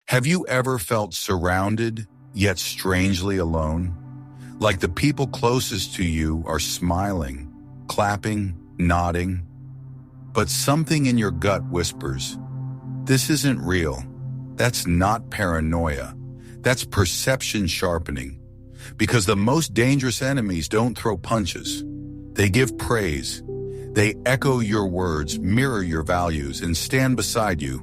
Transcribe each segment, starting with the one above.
Have you ever felt surrounded, yet strangely alone? Like the people closest to you are smiling, clapping, nodding, but something in your gut whispers, "This isn't real." That's not paranoia. That's perception sharpening. Because the most dangerous enemies don't throw punches. They give praise. They echo your words, mirror your values, and stand beside you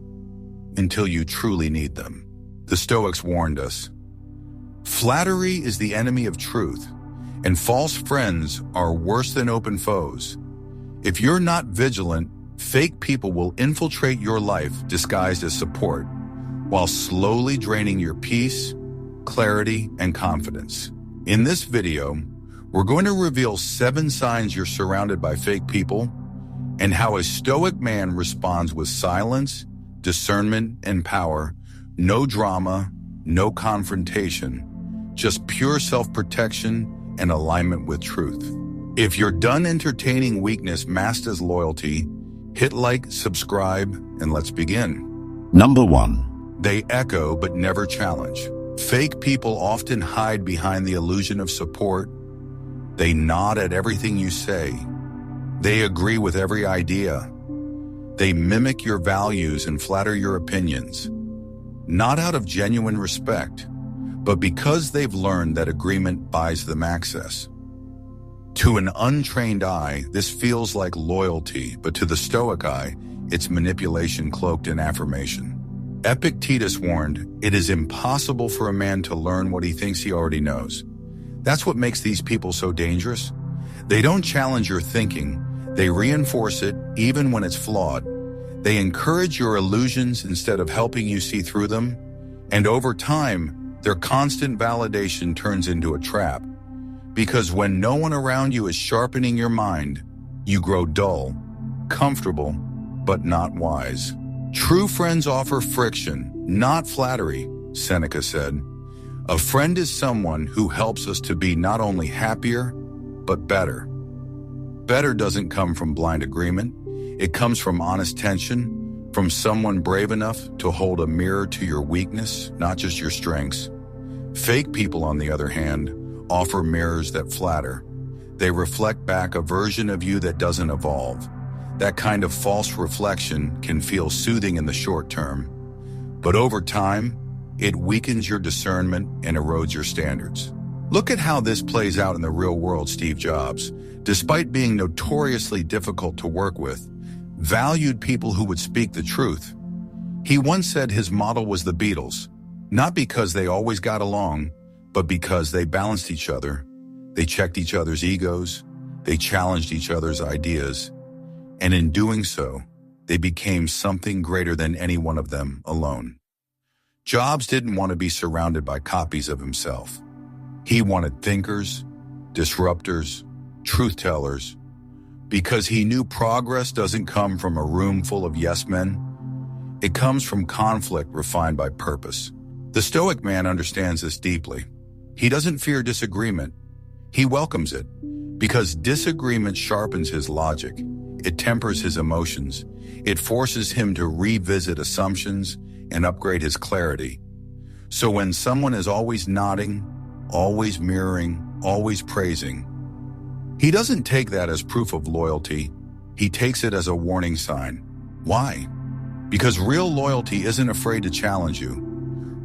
until you truly need them. The Stoics warned us. Flattery is the enemy of truth, and false friends are worse than open foes. If you're not vigilant, fake people will infiltrate your life disguised as support, while slowly draining your peace, clarity, and confidence. In this video, we're going to reveal 7 signs you're surrounded by fake people and how a Stoic man responds with silence, discernment, and power. No drama, no confrontation, just pure self-protection and alignment with truth. If you're done entertaining weakness masked as loyalty, hit like, subscribe, and let's begin. Number 1. They echo but never challenge. Fake people often hide behind the illusion of support. They nod at everything you say. They agree with every idea. They mimic your values and flatter your opinions. Not out of genuine respect, but because they've learned that agreement buys them access. To an untrained eye, this feels like loyalty, but to the Stoic eye, it's manipulation cloaked in affirmation. Epictetus warned, "It is impossible for a man to learn what he thinks he already knows." That's what makes these people so dangerous. They don't challenge your thinking. They reinforce it even when it's flawed. They encourage your illusions instead of helping you see through them. And over time, their constant validation turns into a trap. Because when no one around you is sharpening your mind, you grow dull, comfortable, but not wise. True friends offer friction, not flattery, Seneca said. A friend is someone who helps us to be not only happier, but better. Better doesn't come from blind agreement. It comes from honest tension, from someone brave enough to hold a mirror to your weakness, not just your strengths. Fake people, on the other hand, offer mirrors that flatter. They reflect back a version of you that doesn't evolve. That kind of false reflection can feel soothing in the short term, but over time, it weakens your discernment and erodes your standards. Look at how this plays out in the real world. Steve Jobs, despite being notoriously difficult to work with, valued people who would speak the truth. He once said his model was the Beatles, not because they always got along, but because they balanced each other. They checked each other's egos, they challenged each other's ideas, and in doing so, they became something greater than any one of them alone. Jobs didn't want to be surrounded by copies of himself. He wanted thinkers, disruptors, truth-tellers, because he knew progress doesn't come from a room full of yes-men. It comes from conflict refined by purpose. The Stoic man understands this deeply. He doesn't fear disagreement. He welcomes it, because disagreement sharpens his logic. It tempers his emotions. It forces him to revisit assumptions and upgrade his clarity. So when someone is always nodding, always mirroring, always praising, he doesn't take that as proof of loyalty. He takes it as a warning sign. Why? Because real loyalty isn't afraid to challenge you.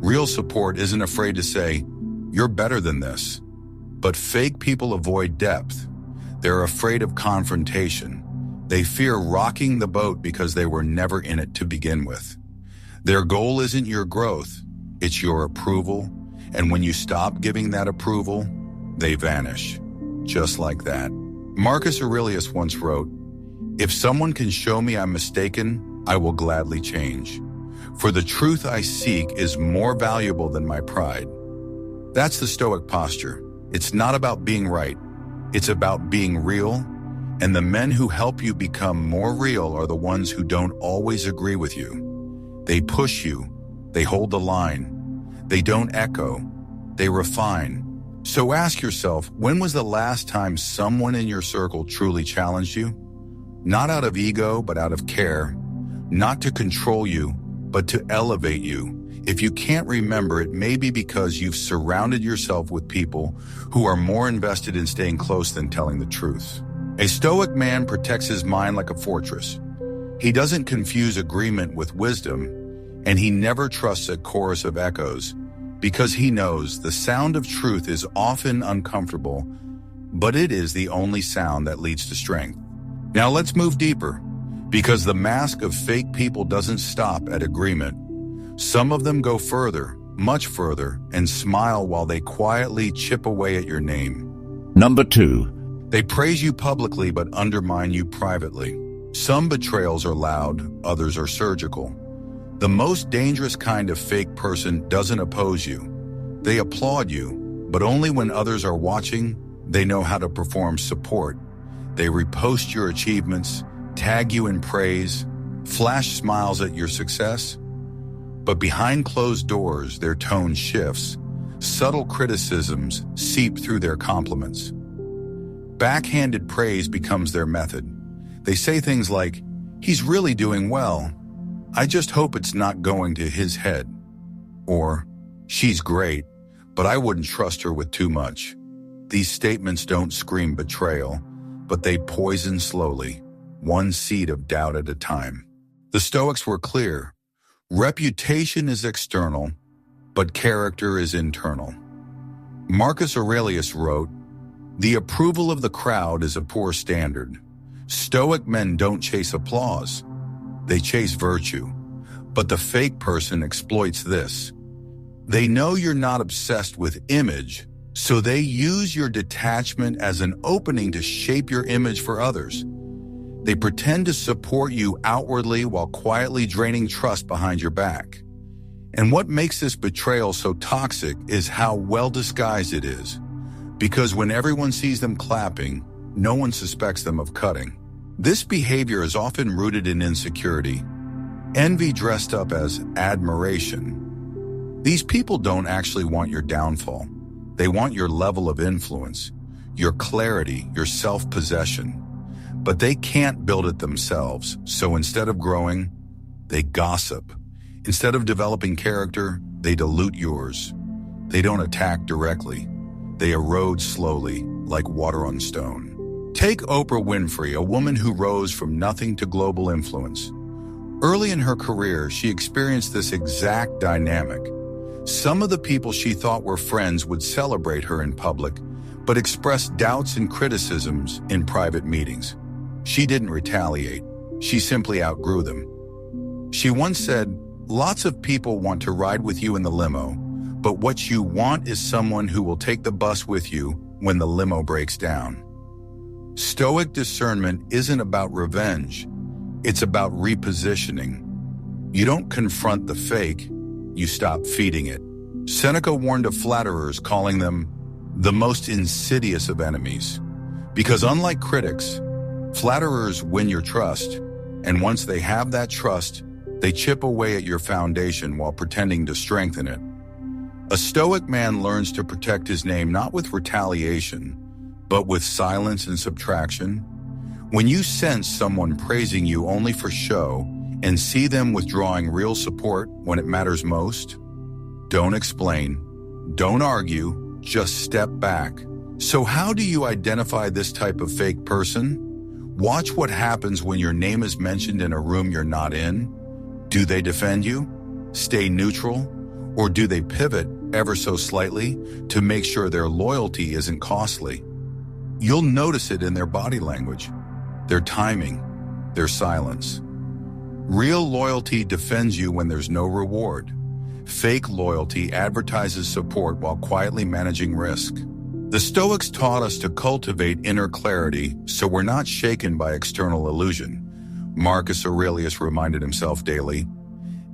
Real support isn't afraid to say, "You're better than this." But fake people avoid depth. They're afraid of confrontation. They fear rocking the boat because they were never in it to begin with. Their goal isn't your growth, it's your approval. And when you stop giving that approval, they vanish. Just like that. Marcus Aurelius once wrote, "If someone can show me I'm mistaken, I will gladly change. For the truth I seek is more valuable than my pride." That's the Stoic posture. It's not about being right. It's about being real. And the men who help you become more real are the ones who don't always agree with you. They push you. They hold the line. They don't echo. They refine. So ask yourself, when was the last time someone in your circle truly challenged you? Not out of ego, but out of care. Not to control you, but to elevate you. If you can't remember, it may be because you've surrounded yourself with people who are more invested in staying close than telling the truth. A Stoic man protects his mind like a fortress. He doesn't confuse agreement with wisdom, and he never trusts a chorus of echoes because he knows the sound of truth is often uncomfortable, but it is the only sound that leads to strength. Now let's move deeper, because the mask of fake people doesn't stop at agreement. Some of them go further, much further, and smile while they quietly chip away at your name. Number 2. They praise you publicly but undermine you privately. Some betrayals are loud, others are surgical. The most dangerous kind of fake person doesn't oppose you. They applaud you, but only when others are watching. They know how to perform support. They repost your achievements, tag you in praise, flash smiles at your success. But behind closed doors, their tone shifts. Subtle criticisms seep through their compliments. Backhanded praise becomes their method. They say things like, "He's really doing well. I just hope it's not going to his head." Or, "She's great, but I wouldn't trust her with too much." These statements don't scream betrayal, but they poison slowly, one seed of doubt at a time. The Stoics were clear. Reputation is external, but character is internal. Marcus Aurelius wrote, "The approval of the crowd is a poor standard. Stoic men don't chase applause. They chase virtue. But the fake person exploits this. They know you're not obsessed with image, so they use your detachment as an opening to shape your image for others. They pretend to support you outwardly while quietly draining trust behind your back. And what makes this betrayal so toxic is how well disguised it is. Because when everyone sees them clapping, no one suspects them of cutting. This behavior is often rooted in insecurity, envy dressed up as admiration. These people don't actually want your downfall. They want your level of influence, your clarity, your self-possession. But they can't build it themselves, so instead of growing, they gossip. Instead of developing character, they dilute yours. They don't attack directly. They erode slowly, like water on stone. Take Oprah Winfrey, a woman who rose from nothing to global influence. Early in her career, she experienced this exact dynamic. Some of the people she thought were friends would celebrate her in public, but express doubts and criticisms in private meetings. She didn't retaliate. She simply outgrew them. She once said, "Lots of people want to ride with you in the limo, but what you want is someone who will take the bus with you when the limo breaks down." Stoic discernment isn't about revenge. It's about repositioning. You don't confront the fake, you stop feeding it. Seneca warned of flatterers, calling them the most insidious of enemies. Because unlike critics, flatterers win your trust, and once they have that trust, they chip away at your foundation while pretending to strengthen it. A Stoic man learns to protect his name not with retaliation, but with silence and subtraction. When you sense someone praising you only for show and see them withdrawing real support when it matters most, don't explain, don't argue, just step back. So how do you identify this type of fake person? Watch what happens when your name is mentioned in a room you're not in. Do they defend you, stay neutral, or do they pivot ever so slightly to make sure their loyalty isn't costly? You'll notice it in their body language, their timing, their silence. Real loyalty defends you when there's no reward. Fake loyalty advertises support while quietly managing risk. The Stoics taught us to cultivate inner clarity so we're not shaken by external illusion. Marcus Aurelius reminded himself daily,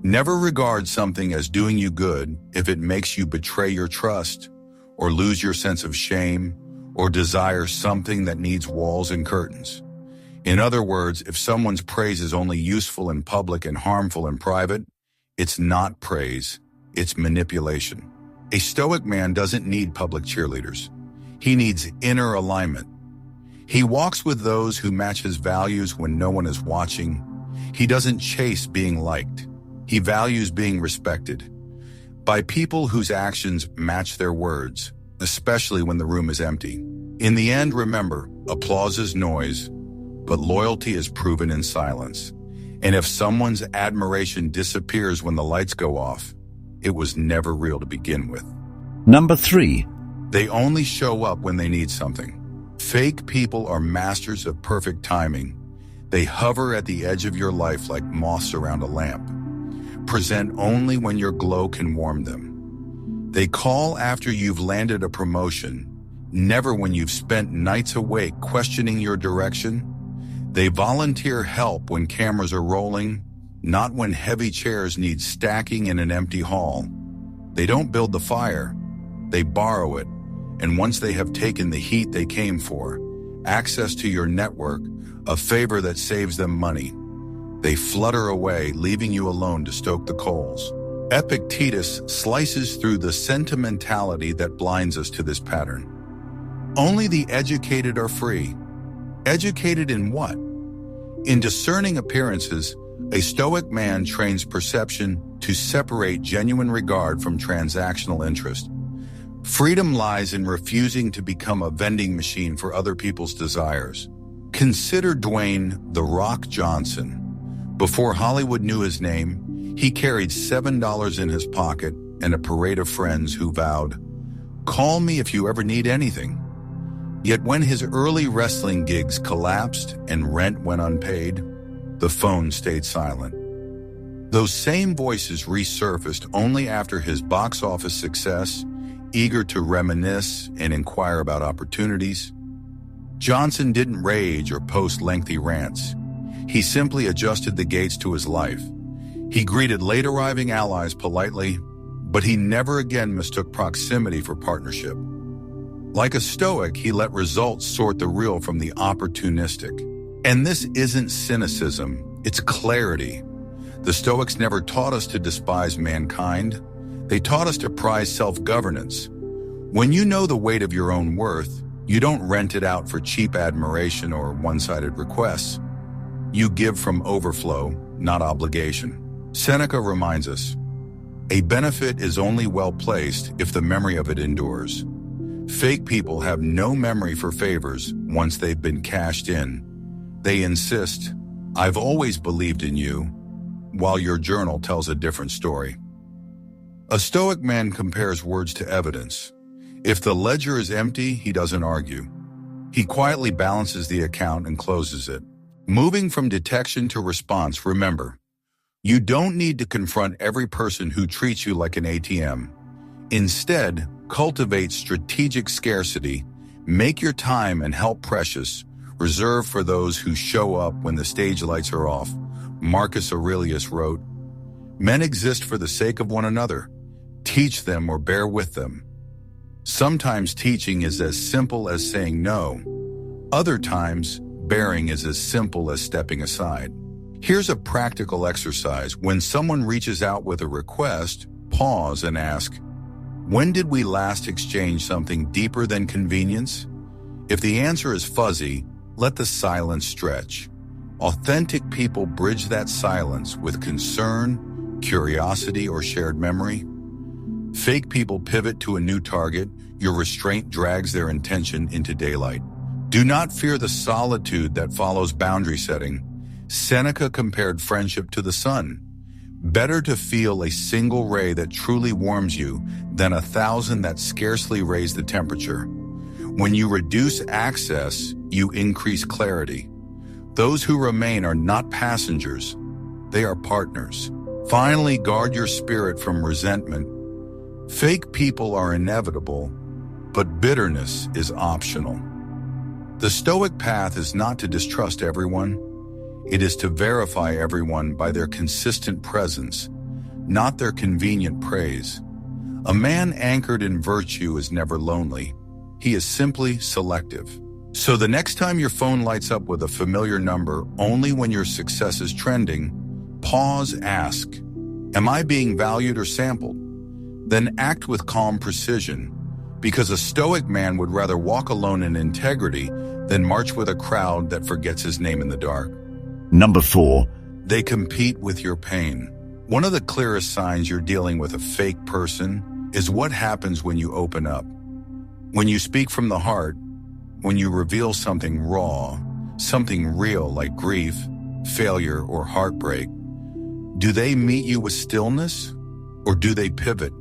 "Never regard something as doing you good if it makes you betray your trust, or lose your sense of shame, or desire something that needs walls and curtains." In other words, if someone's praise is only useful in public and harmful in private, it's not praise, it's manipulation. A Stoic man doesn't need public cheerleaders. He needs inner alignment. He walks with those who match his values when no one is watching. He doesn't chase being liked. He values being respected. By people whose actions match their words, especially when the room is empty. In the end, remember, applause is noise, but loyalty is proven in silence. And if someone's admiration disappears when the lights go off, it was never real to begin with. Number 3. They only show up when they need something. Fake people are masters of perfect timing. They hover at the edge of your life like moths around a lamp. Present only when your glow can warm them. They call after you've landed a promotion, never when you've spent nights awake questioning your direction. They volunteer help when cameras are rolling, not when heavy chairs need stacking in an empty hall. They don't build the fire, they borrow it, and once they have taken the heat they came for, access to your network, a favor that saves them money, they flutter away, leaving you alone to stoke the coals. Epictetus slices through the sentimentality that blinds us to this pattern. Only the educated are free. Educated in what? In discerning appearances, a Stoic man trains perception to separate genuine regard from transactional interest. Freedom lies in refusing to become a vending machine for other people's desires. Consider Dwayne "The Rock" Johnson. Before Hollywood knew his name, he carried $7 in his pocket and a parade of friends who vowed, "Call me if you ever need anything." Yet when his early wrestling gigs collapsed and rent went unpaid, the phone stayed silent. Those same voices resurfaced only after his box office success, eager to reminisce and inquire about opportunities. Johnson didn't rage or post lengthy rants. He simply adjusted the gates to his life. He greeted late arriving allies politely, but he never again mistook proximity for partnership. Like a Stoic, he let results sort the real from the opportunistic. And this isn't cynicism, it's clarity. The Stoics never taught us to despise mankind. They taught us to prize self-governance. When you know the weight of your own worth, you don't rent it out for cheap admiration or one-sided requests. You give from overflow, not obligation. Seneca reminds us, a benefit is only well placed if the memory of it endures. Fake people have no memory for favors once they've been cashed in. They insist, "I've always believed in you," while your journal tells a different story. A Stoic man compares words to evidence. If the ledger is empty, he doesn't argue. He quietly balances the account and closes it. Moving from detection to response, remember, you don't need to confront every person who treats you like an ATM. Instead, cultivate strategic scarcity, make your time and help precious, reserve for those who show up when the stage lights are off. Marcus Aurelius wrote, "Men exist for the sake of one another. Teach them or bear with them." Sometimes teaching is as simple as saying no. Other times, bearing is as simple as stepping aside. Here's a practical exercise. When someone reaches out with a request, pause and ask, when did we last exchange something deeper than convenience? If the answer is fuzzy, let the silence stretch. Authentic people bridge that silence with concern, curiosity, or shared memory. Fake people pivot to a new target. Your restraint drags their intention into daylight. Do not fear the solitude that follows boundary setting. Seneca compared friendship to the sun. Better to feel a single ray that truly warms you than 1,000 that scarcely raise the temperature. When you reduce access, you increase clarity. Those who remain are not passengers, they are partners. Finally, guard your spirit from resentment. Fake people are inevitable, but bitterness is optional. The Stoic path is not to distrust everyone. It is to verify everyone by their consistent presence, not their convenient praise. A man anchored in virtue is never lonely. He is simply selective. So the next time your phone lights up with a familiar number only when your success is trending, pause, ask, am I being valued or sampled? Then act with calm precision, because a Stoic man would rather walk alone in integrity than march with a crowd that forgets his name in the dark. Number 4. They compete with your pain. One of the clearest signs you're dealing with a fake person is what happens when you open up. When you speak from the heart, when you reveal something raw, something real like grief, failure, or heartbreak, do they meet you with stillness or do they pivot?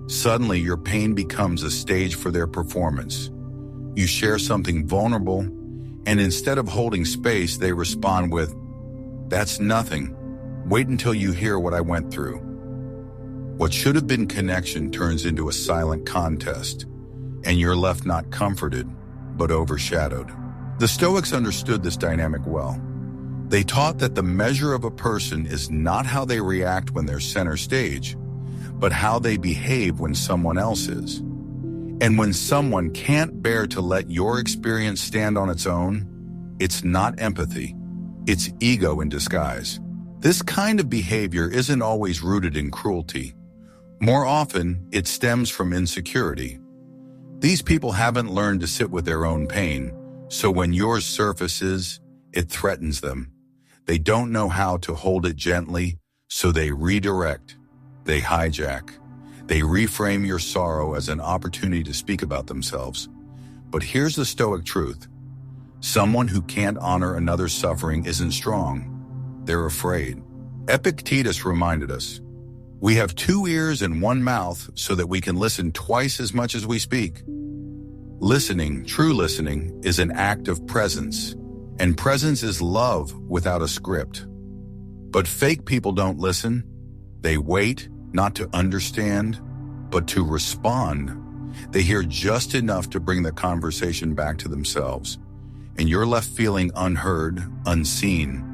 Suddenly, your pain becomes a stage for their performance. You share something vulnerable, and instead of holding space, they respond with, "That's nothing. Wait until you hear what I went through." What should have been connection turns into a silent contest, and you're left not comforted, but overshadowed. The Stoics understood this dynamic well. They taught that the measure of a person is not how they react when they're center stage, but how they behave when someone else is. And when someone can't bear to let your experience stand on its own, it's not empathy, it's ego in disguise. This kind of behavior isn't always rooted in cruelty. More often, it stems from insecurity. These people haven't learned to sit with their own pain, so when yours surfaces, it threatens them. They don't know how to hold it gently, so they redirect, they hijack, they reframe your sorrow as an opportunity to speak about themselves. But here's the Stoic truth. Someone who can't honor another's suffering isn't strong. They're afraid. Epictetus reminded us, "We have 2 ears and 1 mouth so that we can listen twice as much as we speak." Listening, true listening, is an act of presence, and presence is love without a script. But fake people don't listen. They wait, not to understand, but to respond. They hear just enough to bring the conversation back to themselves, and you're left feeling unheard, unseen,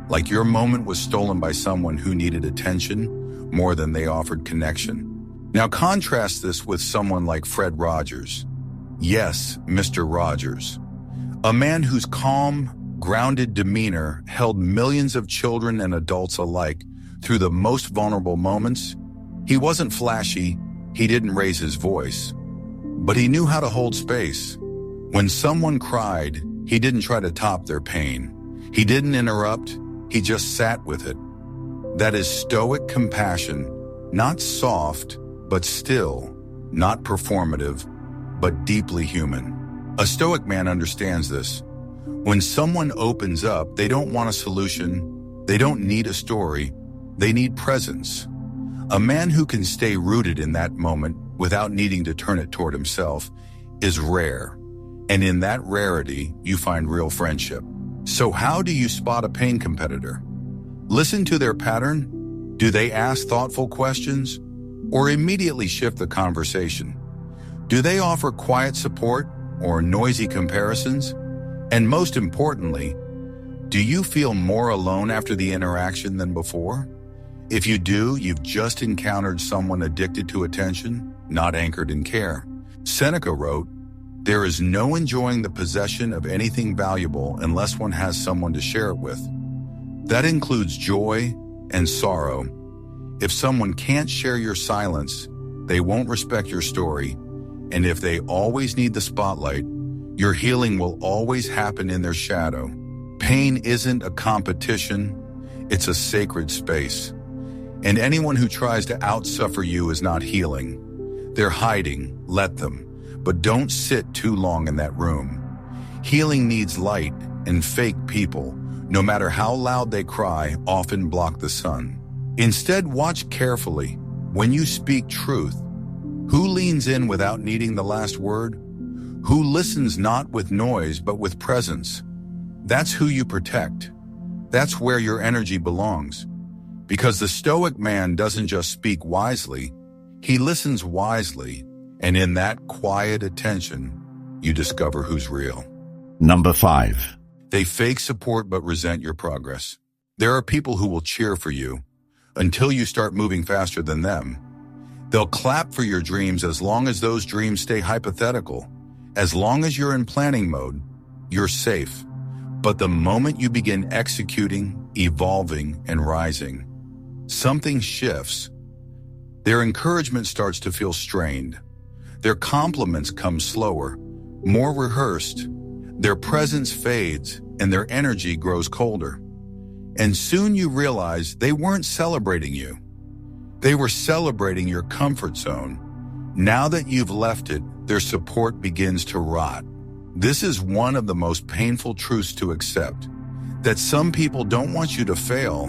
like your moment was stolen by someone who needed attention more than they offered connection. Now contrast this with someone like Fred Rogers. Yes, Mr. Rogers. A man whose calm, grounded demeanor held millions of children and adults alike through the most vulnerable moments. He wasn't flashy, he didn't raise his voice, but he knew how to hold space. When someone cried, he didn't try to top their pain. He didn't interrupt, he just sat with it. That is Stoic compassion, not soft, but still, not performative, but deeply human. A Stoic man understands this. When someone opens up, they don't want a solution, they don't need a story, they need presence. A man who can stay rooted in that moment without needing to turn it toward himself is rare. And in that rarity, you find real friendship. So how do you spot a pain competitor? Listen to their pattern. Do they ask thoughtful questions or immediately shift the conversation? Do they offer quiet support or noisy comparisons? And most importantly, do you feel more alone after the interaction than before? If you do, you've just encountered someone addicted to attention, not anchored in care. Seneca wrote, "There is no enjoying the possession of anything valuable unless one has someone to share it with." That includes joy and sorrow. If someone can't share your silence, they won't respect your story. And if they always need the spotlight, your healing will always happen in their shadow. Pain isn't a competition, it's a sacred space. And anyone who tries to outsuffer you is not healing. They're hiding, let them. But don't sit too long in that room. Healing needs light, and fake people, no matter how loud they cry, often block the sun. Instead, watch carefully. When you speak truth, who leans in without needing the last word? Who listens not with noise but with presence? That's who you protect. That's where your energy belongs. Because the Stoic man doesn't just speak wisely, he listens wisely, and in that quiet attention, you discover who's real. Number 5. They fake support but resent your progress. There are people who will cheer for you until you start moving faster than them. They'll clap for your dreams as long as those dreams stay hypothetical. As long as you're in planning mode, you're safe. But the moment you begin executing, evolving, and rising, something shifts. Their encouragement starts to feel strained. Their compliments come slower, more rehearsed. Their presence fades, and their energy grows colder. And soon you realize they weren't celebrating you. They were celebrating your comfort zone. Now that you've left it, their support begins to rot. This is one of the most painful truths to accept, that some people don't want you to fail,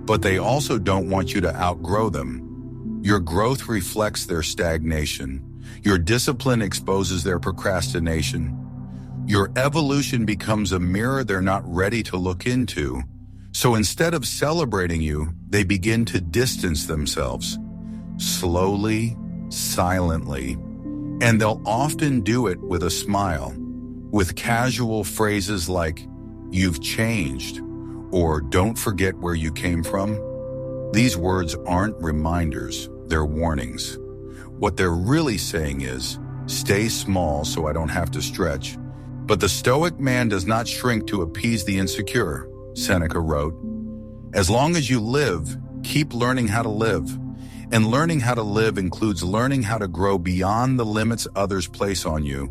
but they also don't want you to outgrow them. Your growth reflects their stagnation. Your discipline exposes their procrastination. Your evolution becomes a mirror they're not ready to look into. So instead of celebrating you, they begin to distance themselves. Slowly, silently. And they'll often do it with a smile, with casual phrases like, "You've changed," or "Don't forget where you came from." These words aren't reminders, they're warnings. What they're really saying is, stay small so I don't have to stretch. But the Stoic man does not shrink to appease the insecure, Seneca wrote. As long as you live, keep learning how to live. And learning how to live includes learning how to grow beyond the limits others place on you.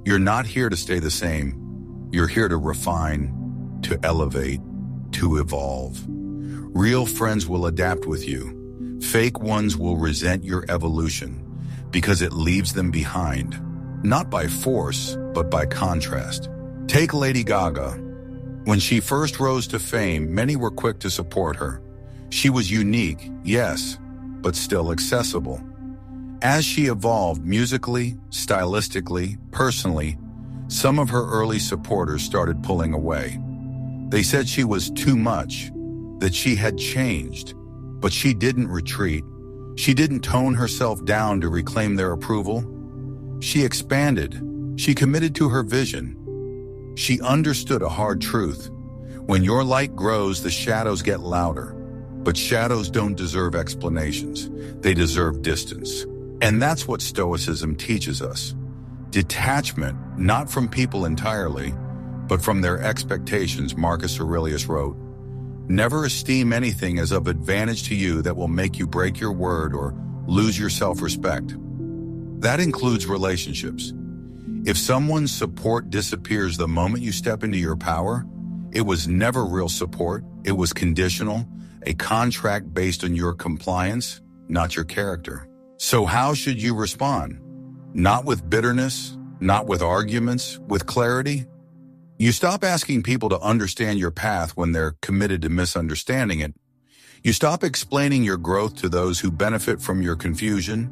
You're not here to stay the same. You're here to refine, to elevate, to evolve. Real friends will adapt with you. Fake ones will resent your evolution because it leaves them behind, not by force, but by contrast. Take Lady Gaga. When she first rose to fame, many were quick to support her. She was unique, yes, but still accessible. As she evolved musically, stylistically, personally, some of her early supporters started pulling away. They said she was too much, that she had changed, but she didn't retreat. She didn't tone herself down to reclaim their approval. She expanded. She committed to her vision. She understood a hard truth. When your light grows, the shadows get louder. But shadows don't deserve explanations. They deserve distance. And that's what Stoicism teaches us. Detachment, not from people entirely, but from their expectations, Marcus Aurelius wrote. Never esteem anything as of advantage to you that will make you break your word or lose your self-respect. That includes relationships. If someone's support disappears the moment you step into your power, it was never real support. It was conditional, a contract based on your compliance, not your character. So how should you respond? Not with bitterness, not with arguments, with clarity. You stop asking people to understand your path when they're committed to misunderstanding it. You stop explaining your growth to those who benefit from your confusion.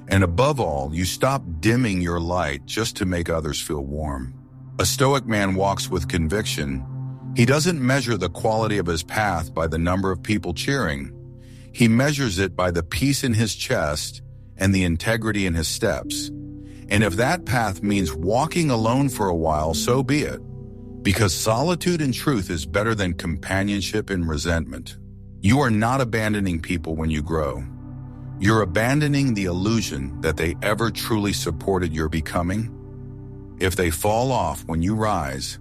And above all, you stop dimming your light just to make others feel warm. A Stoic man walks with conviction. He doesn't measure the quality of his path by the number of people cheering. He measures it by the peace in his chest and the integrity in his steps. And if that path means walking alone for a while, so be it. Because solitude and truth is better than companionship and resentment. You are not abandoning people when you grow. You're abandoning the illusion that they ever truly supported your becoming. If they fall off when you rise,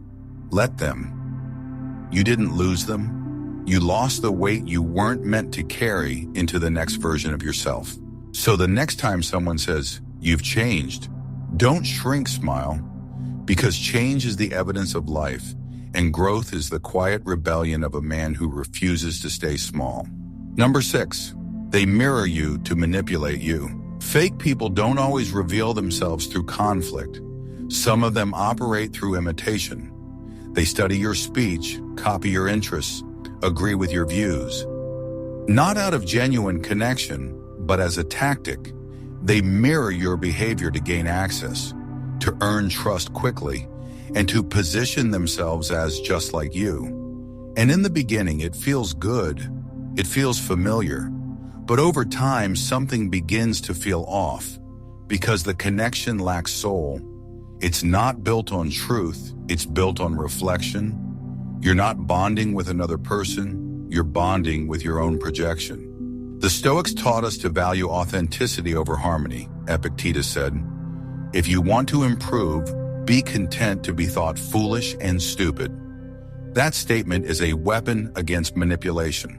let them. You didn't lose them. You lost the weight you weren't meant to carry into the next version of yourself. So the next time someone says, "You've changed," don't shrink, smile, because change is the evidence of life, and growth is the quiet rebellion of a man who refuses to stay small. Number 6. They mirror you to manipulate you. Fake people don't always reveal themselves through conflict. Some of them operate through imitation. They study your speech, copy your interests, agree with your views. Not out of genuine connection, but as a tactic. They mirror your behavior to gain access, to earn trust quickly, and to position themselves as just like you. And in the beginning, it feels good. It feels familiar. But over time, something begins to feel off because the connection lacks soul. It's not built on truth, it's built on reflection. You're not bonding with another person, you're bonding with your own projection. The Stoics taught us to value authenticity over harmony. Epictetus said, "If you want to improve, be content to be thought foolish and stupid." That statement is a weapon against manipulation.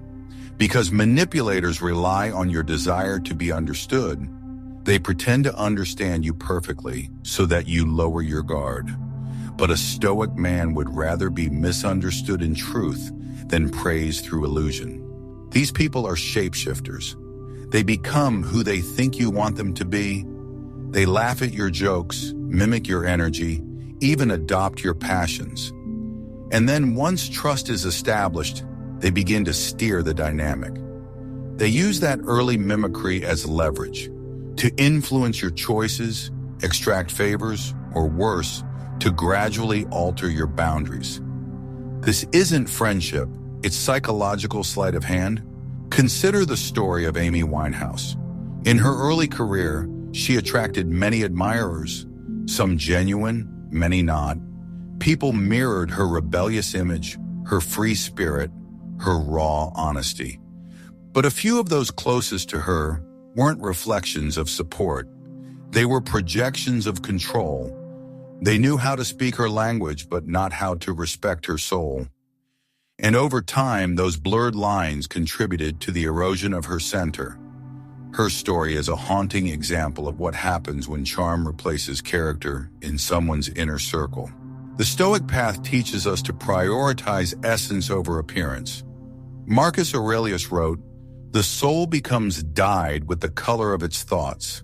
Because manipulators rely on your desire to be understood, they pretend to understand you perfectly so that you lower your guard. But a Stoic man would rather be misunderstood in truth than praise through illusion. These people are shapeshifters. They become who they think you want them to be. They laugh at your jokes, mimic your energy, even adopt your passions. And then once trust is established, they begin to steer the dynamic. They use that early mimicry as leverage to influence your choices, extract favors, or worse, to gradually alter your boundaries. This isn't friendship, it's psychological sleight of hand. Consider the story of Amy Winehouse. In her early career, she attracted many admirers, some genuine, many not. People mirrored her rebellious image, her free spirit, her raw honesty. But a few of those closest to her weren't reflections of support. They were projections of control. They knew how to speak her language, but not how to respect her soul. And over time, those blurred lines contributed to the erosion of her center. Her story is a haunting example of what happens when charm replaces character in someone's inner circle. The Stoic path teaches us to prioritize essence over appearance. Marcus Aurelius wrote, "The soul becomes dyed with the color of its thoughts."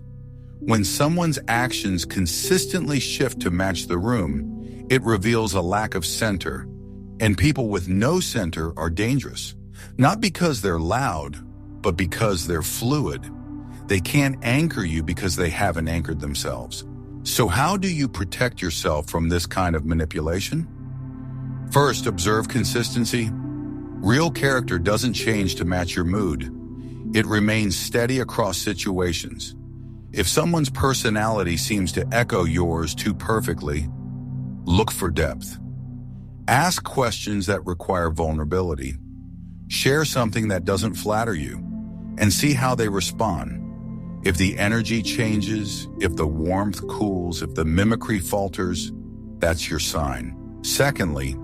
When someone's actions consistently shift to match the room, it reveals a lack of center, and people with no center are dangerous. Not because they're loud, but because they're fluid. They can't anchor you because they haven't anchored themselves. So how do you protect yourself from this kind of manipulation? First, observe consistency. Real character doesn't change to match your mood. It remains steady across situations. If someone's personality seems to echo yours too perfectly, look for depth. Ask questions that require vulnerability. Share something that doesn't flatter you, and see how they respond. If the energy changes, if the warmth cools, if the mimicry falters, that's your sign. Secondly,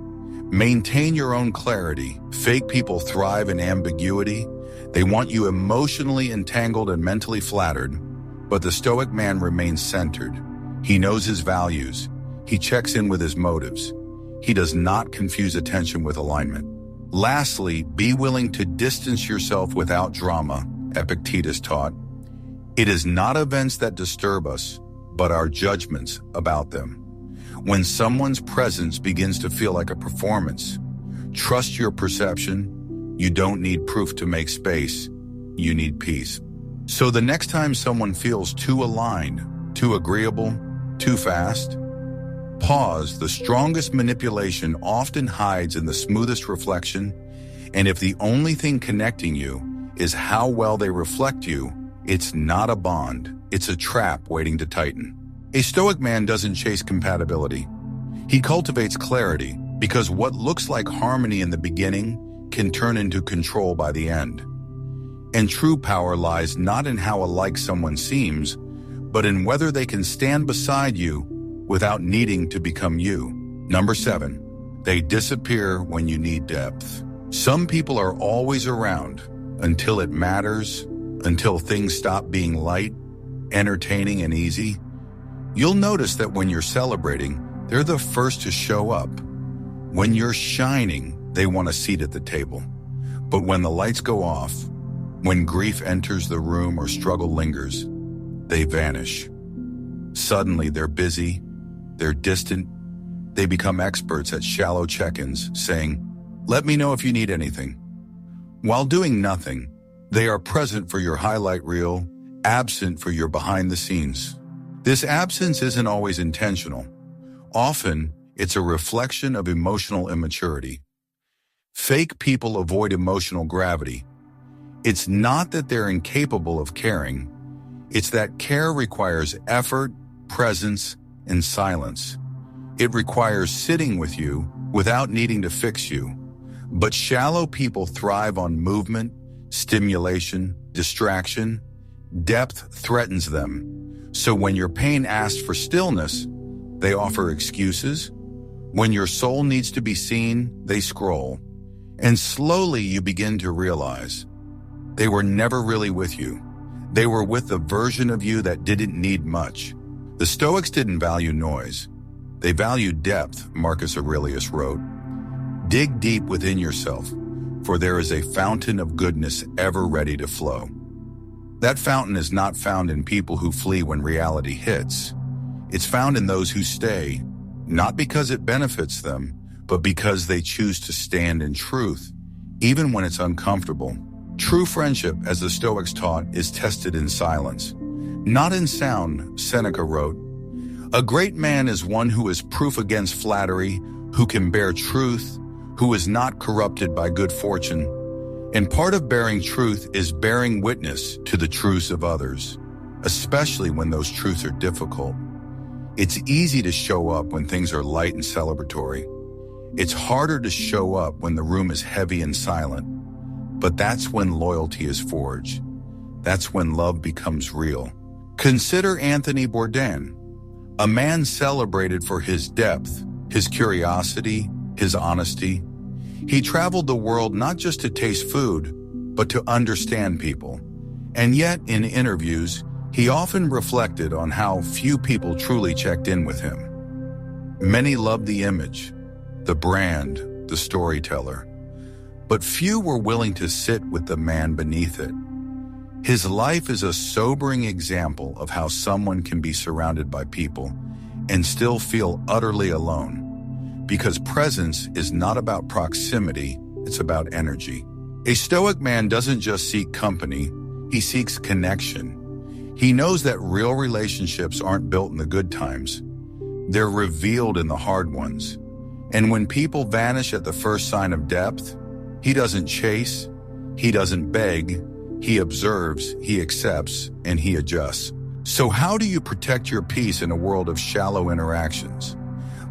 maintain your own clarity. Fake people thrive in ambiguity. They want you emotionally entangled and mentally flattered, but the Stoic man remains centered. He knows his values. He checks in with his motives. He does not confuse attention with alignment. Lastly, be willing to distance yourself without drama, Epictetus taught. It is not events that disturb us, but our judgments about them. When someone's presence begins to feel like a performance, trust your perception. You don't need proof to make space. You need peace. So the next time someone feels too aligned, too agreeable, too fast, pause. The strongest manipulation often hides in the smoothest reflection, and if the only thing connecting you is how well they reflect you, it's not a bond, it's a trap waiting to tighten. A Stoic man doesn't chase compatibility. He cultivates clarity, because what looks like harmony in the beginning can turn into control by the end. And true power lies not in how alike someone seems, but in whether they can stand beside you without needing to become you. Number 7, they disappear when you need depth. Some people are always around until it matters, until things stop being light, entertaining, and easy. You'll notice that when you're celebrating, they're the first to show up. When you're shining, they want a seat at the table. But when the lights go off, when grief enters the room or struggle lingers, they vanish. Suddenly they're busy, they're distant, they become experts at shallow check-ins, saying, "Let me know if you need anything." While doing nothing, they are present for your highlight reel, absent for your behind the scenes. This absence isn't always intentional. Often, it's a reflection of emotional immaturity. Fake people avoid emotional gravity. It's not that they're incapable of caring. It's that care requires effort, presence, and silence. It requires sitting with you without needing to fix you. But shallow people thrive on movement, stimulation, distraction. Depth threatens them. So when your pain asks for stillness, they offer excuses. When your soul needs to be seen, they scroll. And slowly you begin to realize they were never really with you. They were with the version of you that didn't need much. The Stoics didn't value noise. They valued depth, Marcus Aurelius wrote. Dig deep within yourself. for there is a fountain of goodness ever ready to flow. That fountain is not found in people who flee when reality hits. It's found in those who stay, not because it benefits them, but because they choose to stand in truth, even when it's uncomfortable. True friendship, as the Stoics taught, is tested in silence, not in sound, Seneca wrote. A great man is one who is proof against flattery, who can bear truth, who is not corrupted by good fortune. And part of bearing truth is bearing witness to the truths of others, especially when those truths are difficult. It's easy to show up when things are light and celebratory. It's harder to show up when the room is heavy and silent. But that's when loyalty is forged. That's when love becomes real. Consider Anthony Bourdain, a man celebrated for his depth, his curiosity, his honesty. He traveled the world not just to taste food, but to understand people. And yet, in interviews, he often reflected on how few people truly checked in with him. Many loved the image, the brand, the storyteller, but few were willing to sit with the man beneath it. His life is a sobering example of how someone can be surrounded by people and still feel utterly alone, because presence is not about proximity, it's about energy. A Stoic man doesn't just seek company, he seeks connection. He knows that real relationships aren't built in the good times. They're revealed in the hard ones. And when people vanish at the first sign of depth, he doesn't chase, he doesn't beg, he observes, he accepts, and he adjusts. So how do you protect your peace in a world of shallow interactions?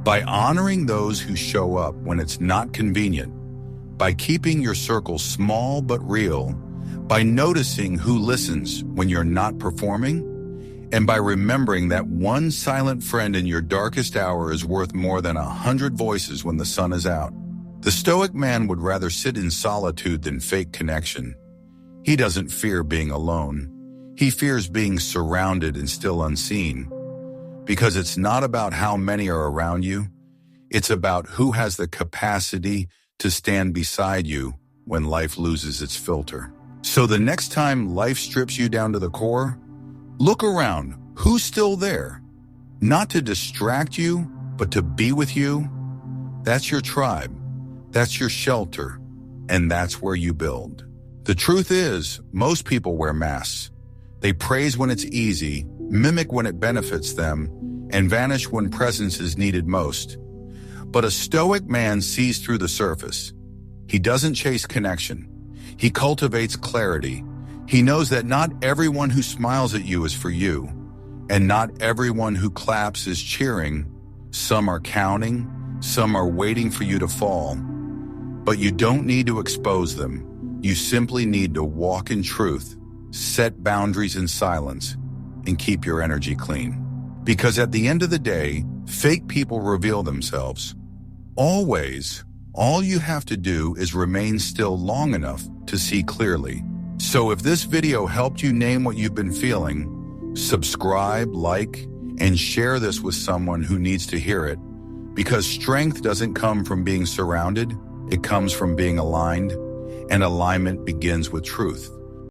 By honoring those who show up when it's not convenient, by keeping your circle small but real, by noticing who listens when you're not performing, and by remembering that one silent friend in your darkest hour is worth more than 100 voices when the sun is out. The Stoic man would rather sit in solitude than fake connection. He doesn't fear being alone. He fears being surrounded and still unseen. Because it's not about how many are around you, it's about who has the capacity to stand beside you when life loses its filter. So the next time life strips you down to the core, look around. Who's still there? Not to distract you, but to be with you. That's your tribe. That's your shelter. And that's where you build. The truth is, most people wear masks. They praise when it's easy, mimic when it benefits them, and vanish when presence is needed most. But a Stoic man sees through the surface. He doesn't chase connection. He cultivates clarity. He knows that not everyone who smiles at you is for you, and not everyone who claps is cheering. Some are counting, some are waiting for you to fall. But you don't need to expose them. You simply need to walk in truth, set boundaries in silence, and keep your energy clean. Because at the end of the day, fake people reveal themselves. Always, all you have to do is remain still long enough to see clearly. So if this video helped you name what you've been feeling, subscribe, like, and share this with someone who needs to hear it. Because strength doesn't come from being surrounded, it comes from being aligned, and alignment begins with truth.